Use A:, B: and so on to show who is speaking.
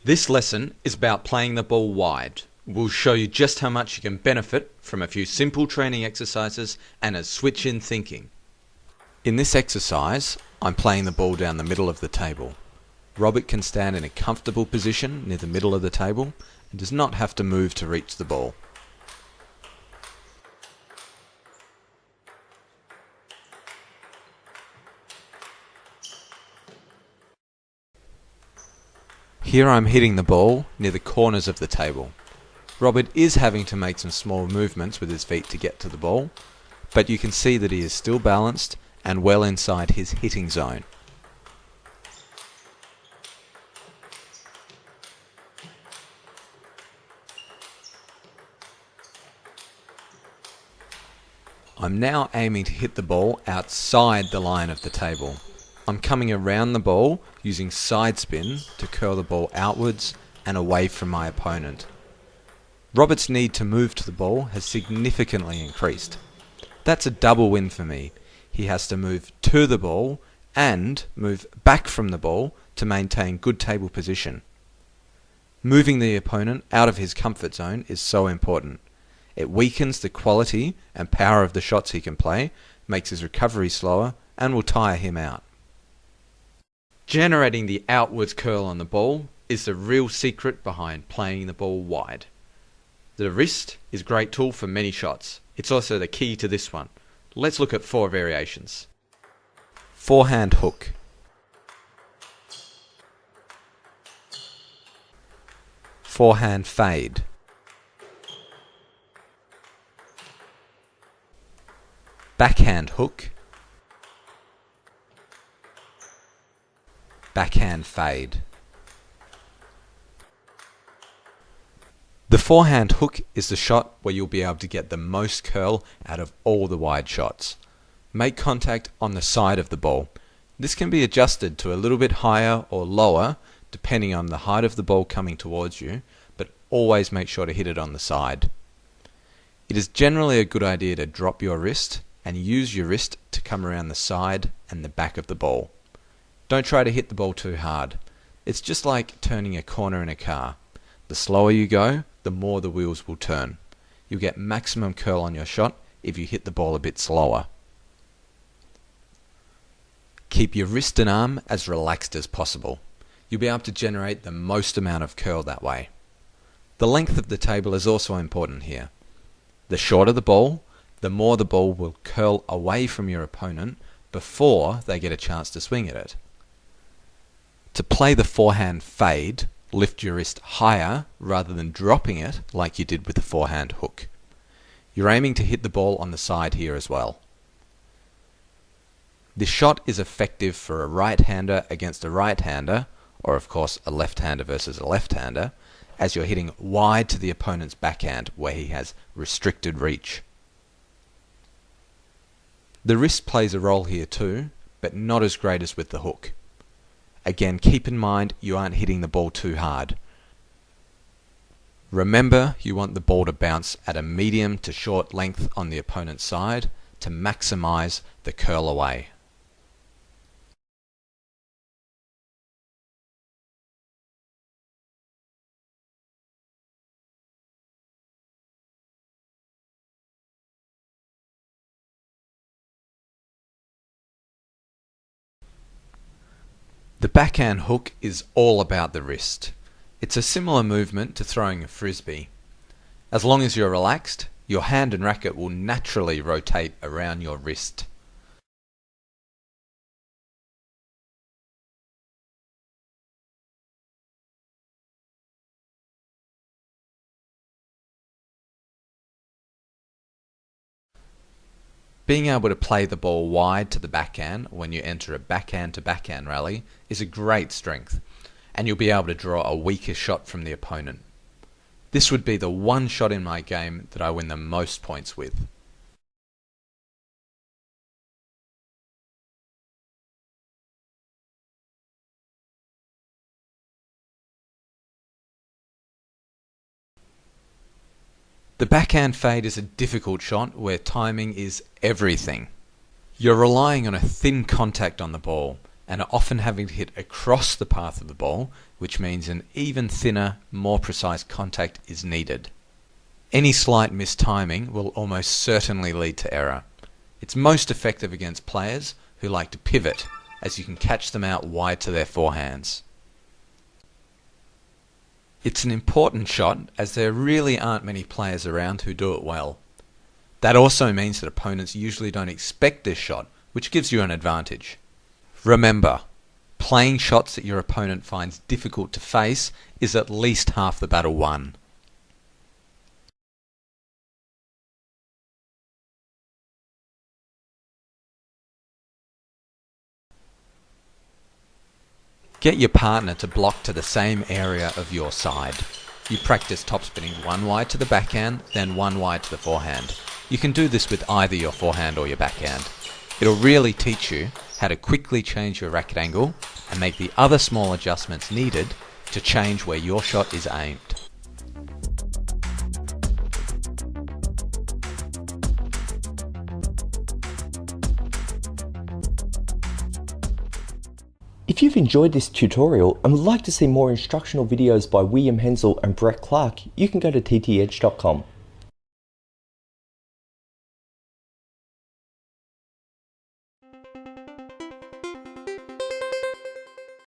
A: This lesson is about playing the ball wide. We'll show you just how much you can benefit from a few simple training exercises and a switch in thinking. In this exercise, I'm playing the ball down the middle of the table. Robert can stand in a comfortable position near the middle of the table and does not have to move to reach the ball. Here I'm hitting the ball near the corners of the table. Robert is having to make some small movements with his feet to get to the ball, but you can see that he is still balanced and well inside his hitting zone. I'm now aiming to hit the ball outside the line of the table. I'm coming around the ball using side spin to curl the ball outwards and away from my opponent. Robert's need to move to the ball has significantly increased. That's a double win for me. He has to move to the ball and move back from the ball to maintain good table position. Moving the opponent out of his comfort zone is so important. It weakens the quality and power of the shots he can play, makes his recovery slower, and will tire him out. Generating the outwards curl on the ball is the real secret behind playing the ball wide. The wrist is a great tool for many shots. It's also the key to this one. Let's look at 4 variations. Forehand hook. Forehand fade. Backhand hook. Backhand fade. The forehand hook is the shot where you'll be able to get the most curl out of all the wide shots. Make contact on the side of the ball. This can be adjusted to a little bit higher or lower depending on the height of the ball coming towards you, but always make sure to hit it on the side. It is generally a good idea to drop your wrist and use your wrist to come around the side and the back of the ball. Don't try to hit the ball too hard. It's just like turning a corner in a car. The slower you go, the more the wheels will turn. You'll get maximum curl on your shot if you hit the ball a bit slower. Keep your wrist and arm as relaxed as possible. You'll be able to generate the most amount of curl that way. The length of the table is also important here. The shorter the ball, the more the ball will curl away from your opponent before they get a chance to swing at it. To play the forehand fade, lift your wrist higher rather than dropping it like you did with the forehand hook. You're aiming to hit the ball on the side here as well. This shot is effective for a right-hander against a right-hander, or of course a left-hander versus a left-hander, as you're hitting wide to the opponent's backhand where he has restricted reach. The wrist plays a role here too, but not as great as with the hook. Again, keep in mind you aren't hitting the ball too hard. Remember, you want the ball to bounce at a medium to short length on the opponent's side to maximize the curl away. The backhand hook is all about the wrist. It's a similar movement to throwing a frisbee. As long as you're relaxed, your hand and racket will naturally rotate around your wrist. Being able to play the ball wide to the backhand when you enter a backhand to backhand rally is a great strength, and you'll be able to draw a weaker shot from the opponent. This would be the one shot in my game that I win the most points with. The backhand fade is a difficult shot where timing is everything. You're relying on a thin contact on the ball. and are often having to hit across the path of the ball, which means an even thinner, more precise contact is needed. Any slight mistiming will almost certainly lead to error. It's most effective against players who like to pivot, as you can catch them out wide to their forehands. It's an important shot as there really aren't many players around who do it well. That also means that opponents usually don't expect this shot, which gives you an advantage. Remember, playing shots that your opponent finds difficult to face is at least half the battle won. Get your partner to block to the same area of your side. You practice topspinning one wide to the backhand, then one wide to the forehand. You can do this with either your forehand or your backhand. It'll really teach you how to quickly change your racket angle and make the other small adjustments needed to change where your shot is aimed.
B: If you've enjoyed this tutorial and would like to see more instructional videos by William Hensel and Brett Clark, you can go to ttedge.com.